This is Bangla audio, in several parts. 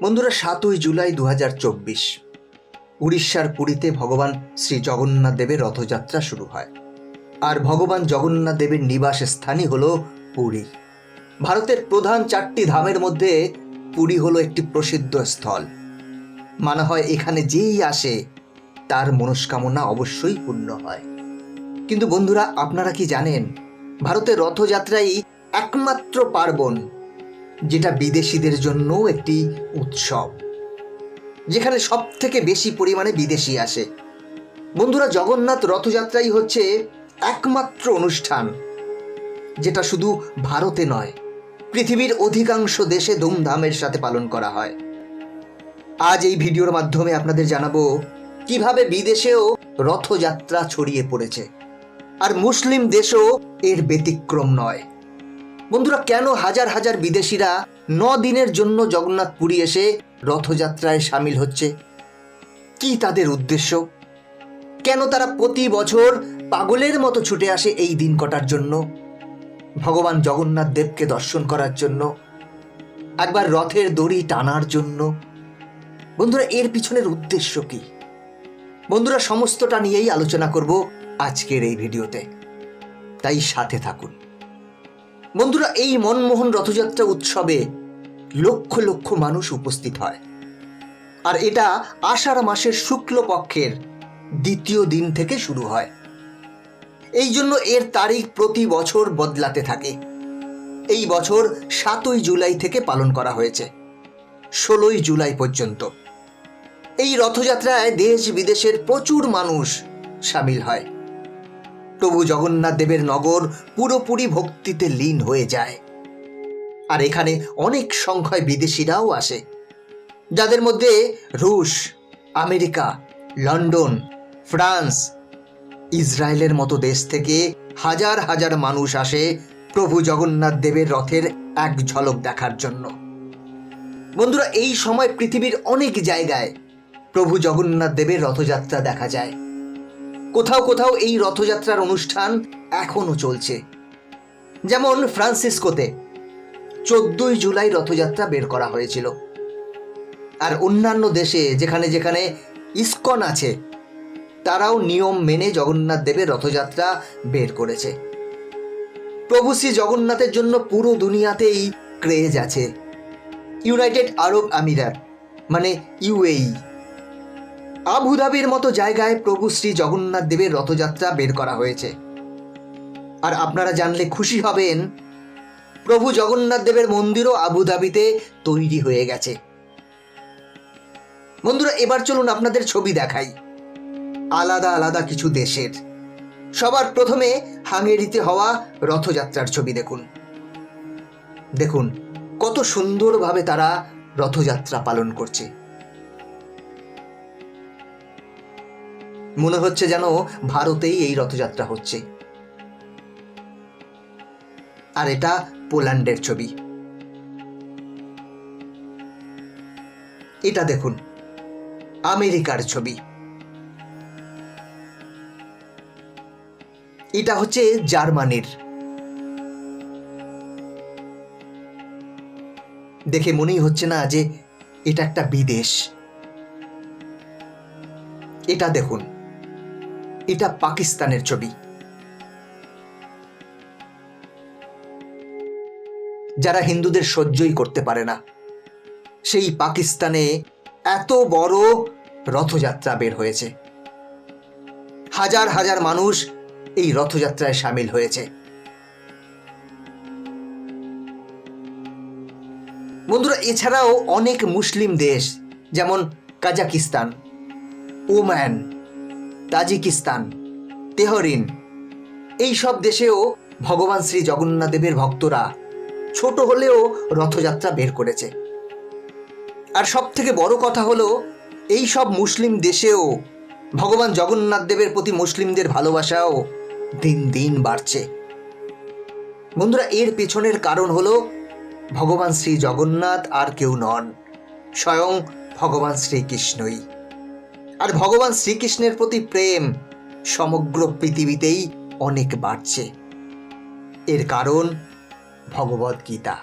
বন্ধুরা, ৭ই জুলাই ২০২৪ উড়িষ্যার পুরীতে ভগবান শ্রী জগন্নাথ দেবের রথযাত্রা শুরু হয়। আর ভগবান জগন্নাথ দেবের নিবাস স্থানই হলো পুরী। ভারতের প্রধান 4টি ধামের মধ্যে পুরী হলো একটি প্রসিদ্ধ স্থল। মানা হয় এখানে যেই আসে তার মনস্কামনা অবশ্যই পূর্ণ হয়। কিন্তু বন্ধুরা, আপনারা কি জানেন, ভারতের রথযাত্রাই একমাত্র পার্বণ যেটা বিদেশিদের জন্য একটি উৎসব, যেখানে সব থেকে বেশি পরিমাণে বিদেশি আসে। বন্ধুরা, জগন্নাথ রথযাত্রাই হচ্ছে একমাত্র অনুষ্ঠান যেটা শুধু ভারতে নয়, পৃথিবীর অধিকাংশ দেশে ধুমধামের সাথে পালন করা হয়। আজ এই ভিডিওর মাধ্যমে আপনাদের জানাবো কিভাবে বিদেশেও রথযাত্রা ছড়িয়ে পড়েছে, আর মুসলিম দেশও এর ব্যতিক্রম নয়। বন্ধুরা, কেন হাজার হাজার বিদেশিরা 9 দিনের জন্য জগন্নাথ পুরী এসে রথযাত্রায় সামিল হচ্ছে? কি তাদের উদ্দেশ্য? কেন তারা প্রতি বছর পাগলের মতো ছুটে আসে এই দিন কটার জন্য? ভগবান জগন্নাথ দেবকে দর্শন করার জন্য, একবার রথের দড়ি টানার জন্য। বন্ধুরা, এর পিছনের উদ্দেশ্য কি? বন্ধুরা, সমস্তটা নিয়েই আলোচনা করব আজকের এই ভিডিওতে, তাই সাথে থাকুন। বন্ধুরা, এই মনমোহন রথযাত্রা উৎসবে লক্ষ লক্ষ মানুষ উপস্থিত হয়, আর এটা আষাঢ় মাসের শুক্লপক্ষের 2য় দিন থেকে শুরু হয়। এই জন্য এর তারিখ প্রতি বছর বদলাতে থাকে। এই বছর 7ই জুলাই থেকে পালন করা হয়েছে 16ই জুলাই পর্যন্ত। এই রথযাত্রায় দেশ বিদেশের প্রচুর মানুষ সামিল হয়। প্রভু জগন্নাথ দেবের নগর পুরোপুরি ভক্তিতে লীন হয়ে যায়। আর এখানে অনেক সংখ্যায় বিদেশিরাও আসে, যাদের মধ্যে রুশ, আমেরিকা, লন্ডন, ফ্রান্স, ইসরায়েলের মতো দেশ থেকে হাজার হাজার মানুষ আসে প্রভু জগন্নাথ দেবের রথের এক ঝলক দেখার জন্য। বন্ধুরা, এই সময় পৃথিবীর অনেক জায়গায় প্রভু জগন্নাথ দেবের রথযাত্রা দেখা যায়। কোথাও কোথাও এই রথযাত্রার অনুষ্ঠান এখনো চলছে। যেমন ফ্রান্সিসকোতে 14ই জুলাই রথযাত্রা বের করা হয়েছিল। আর অন্যান্য দেশে যেখানে যেখানে ইসকন আছে, তারাও নিয়ম মেনে জগন্নাথ দেবের রথযাত্রা বের করেছে। প্রভু শ্রী জগন্নাথের জন্য পুরো দুনিয়াতেই ক্রেজ আছে। ইউনাইটেড আরব আমিরাত মানে ইউএই, আবুধাবির মতো জায়গায় প্রভু শ্রী জগন্নাথ দেবের রথযাত্রা বের করা হয়েছে। আর আপনারা জানলে খুশি হবেন, প্রভু জগন্নাথ দেবের মন্দিরও আবুধাবিতে তৈরি হয়ে গেছে। বন্ধুরা, এবার চলুন আপনাদের ছবি দেখাই আলাদা আলাদা কিছু দেশের। সবার প্রথমে হাঙ্গেরিতে হওয়া রথযাত্রার ছবি দেখুন। দেখুন কত সুন্দরভাবে তারা রথযাত্রা পালন করছে। মনে হচ্ছে যেন ভারতেই এই রথযাত্রা হচ্ছে। আর এটা পোল্যান্ডের ছবি। এটা দেখুন আমেরিকার ছবি। এটা হচ্ছে জার্মানির। দেখে মনেই হচ্ছে না যে এটা একটা বিদেশ। এটা দেখুন, এটা পাকিস্তানের ছবি। যারা হিন্দুদের সহ্যই করতে পারে না, সেই পাকিস্তানে এত বড় রথযাত্রা বের হয়েছে। হাজার হাজার মানুষ এই রথযাত্রায় সামিল হয়েছে। বন্ধুরা, এছাড়াও অনেক মুসলিম দেশ যেমন কাজাকিস্তান, ওমান, তাজিকিস্তান, তেহরিন, এই সব দেশেও ভগবান শ্রী জগন্নাথ দেবের ভক্তরা ছোট হলেও রথযাত্রা বের করেছে। আর সব থেকে বড় কথা হলো, এই সব মুসলিম দেশেও ভগবান জগন্নাথ দেবের প্রতি মুসলিমদের ভালোবাসাও দিন দিন বাড়ছে। বন্ধুরা, এর পেছনের কারণ হলো ভগবান শ্রী জগন্নাথ আর কেউ নন, স্বয়ং ভগবান শ্রীকৃষ্ণই। আর ভগবান শ্রীকৃষ্ণের প্রতি প্রেম সমগ্র পৃথিবীতেই অনেক বাড়ছে। এর কারণ ভগবদ্গীতা।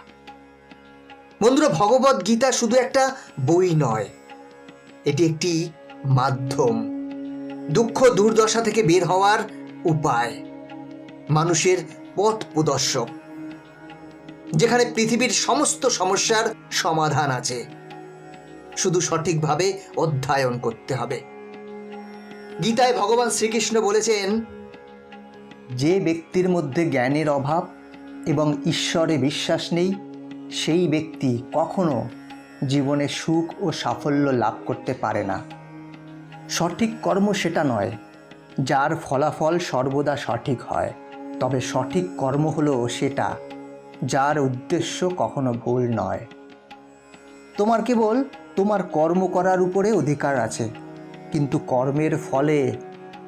বন্ধুরা, ভগবদ গীতা শুধু একটা বই নয়, এটি একটি মাধ্যম, দুঃখ দুর্দশা থেকে বের হওয়ার উপায়, মানুষের পথ প্রদর্শক, যেখানে পৃথিবীর সমস্ত সমস্যার সমাধান আছে, শুধু সঠিকভাবে অধ্যয়ন করতে হবে। গীতায় ভগবান শ্রীকৃষ্ণ বলেছেন, যে ব্যক্তির মধ্যে জ্ঞানের অভাব এবং ঈশ্বরে বিশ্বাস নেই, সেই ব্যক্তি কখনো জীবনে সুখ ও সাফল্য লাভ করতে পারে না। সঠিক কর্ম সেটা নয় যার ফলাফল সর্বদা সঠিক হয়, তবে সঠিক কর্ম হলো সেটা যার উদ্দেশ্য কখনো ভুল নয়। তোমার কেবল তোমার কর্ম করার উপরে অধিকার আছে, কিন্তু কর্মের ফলে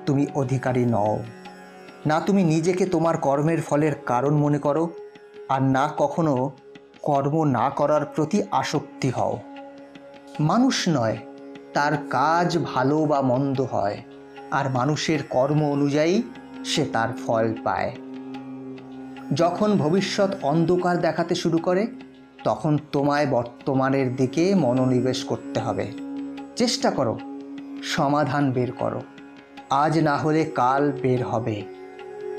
তুমি অধিকারী নও। না তুমি নিজেকে তোমার কর্মের ফলের কারণ মনে করো, আর না কখনো কর্ম না করার প্রতি আসক্তি হও। মানুষ নয়, তার কাজ ভালো বা মন্দ হয়, আর মানুষের কর্ম অনুযায়ী সে তার ফল পায়। যখন ভবিষ্যৎ অন্ধকার দেখাতে শুরু করে, তখন তোমায় বর্তমানের দিকে মনোনিবেশ করতে হবে। চেষ্টা করো, সমাধান বের করো, আজ না হলে কাল বের হবে।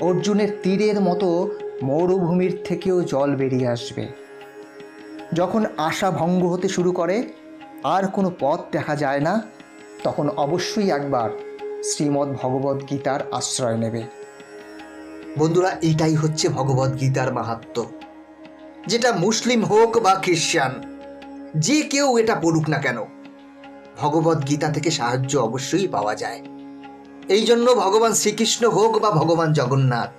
অর্জুনের তীরের মতো মরুভূমির থেকেও জল বেরিয়ে আসবে। যখন আশা ভঙ্গ হতে শুরু করে, আর কোনো পথ দেখা যায় না, তখন অবশ্যই একবার শ্রীমদ্ ভগবদ গীতার আশ্রয় নেবে। বন্ধুরা, এটাই হচ্ছে ভগবদ গীতার মাহাত্ম্য, যেটা মুসলিম হোক বা খ্রিস্টান, যে কেউ এটা পড়ুক না কেন, ভগবদ গীতা থেকে সাহায্য অবশ্যই পাওয়া যায়। এই জন্য ভগবান শ্রীকৃষ্ণ হোক বা ভগবান জগন্নাথ,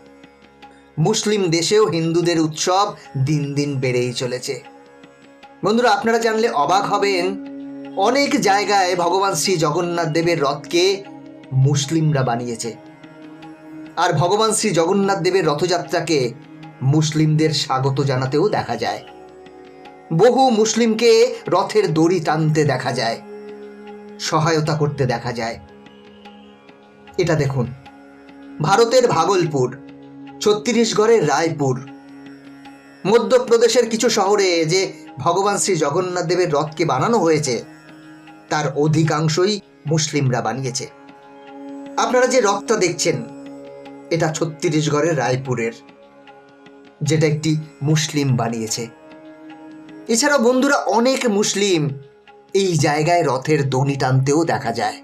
মুসলিম দেশেও হিন্দুদের উৎসব দিন দিন বেড়েই চলেছে। বন্ধুরা, আপনারা জানলে অবাক হবেন, অনেক জায়গায় ভগবান শ্রী জগন্নাথ দেবের রথকে মুসলিমরা বানিয়েছে, আর ভগবান শ্রী জগন্নাথ দেবের রথযাত্রাকে মুসলিমদের স্বাগত জানাতেও দেখা যায়। বহু মুসলিমকে রথের দড়ি টানতে দেখা যায়, সহায়তা করতে দেখা যায়। এটা দেখুন, ভারতের ভাগলপুর, ছত্তিশগড়ের রায়পুর, মধ্যপ্রদেশের কিছু শহরে যে ভগবান শ্রী জগন্নাথ দেবের রথকে বানানো হয়েছে, তার অধিকাংশই মুসলিমরা বানিয়েছে। আপনারা যে রথটা দেখছেন, এটা ছত্তিশগড়ের রায়পুরের, যেটা একটি মুসলিম বানিয়েছে। এছাড়াও বন্ধুরা, অনেক মুসলিম এই জায়গায় রথের দড়ি টানতেও দেখা যায়।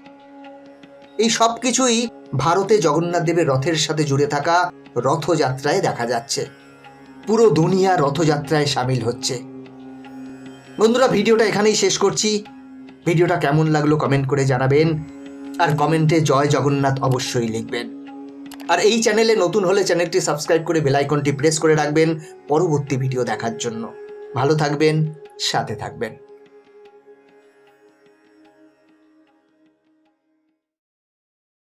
এই সব কিছুই ভারতে জগন্নাথ দেবের রথের সাথে জুড়ে থাকা রথযাত্রায় দেখা যাচ্ছে। পুরো দুনিয়া রথযাত্রায় সামিল হচ্ছে। বন্ধুরা, ভিডিওটা এখানেই শেষ করছি। ভিডিওটা কেমন লাগলো কমেন্ট করে জানাবেন, আর কমেন্টে জয় জগন্নাথ অবশ্যই লিখবেন। আর এই চ্যানেলে নতুন হলে চ্যানেলটি সাবস্ক্রাইব করে বেল আইকনটি প্রেস করে রাখবেন পরবর্তী ভিডিও দেখার জন্য। ভালো থাকবেন, সাথে থাকবেন।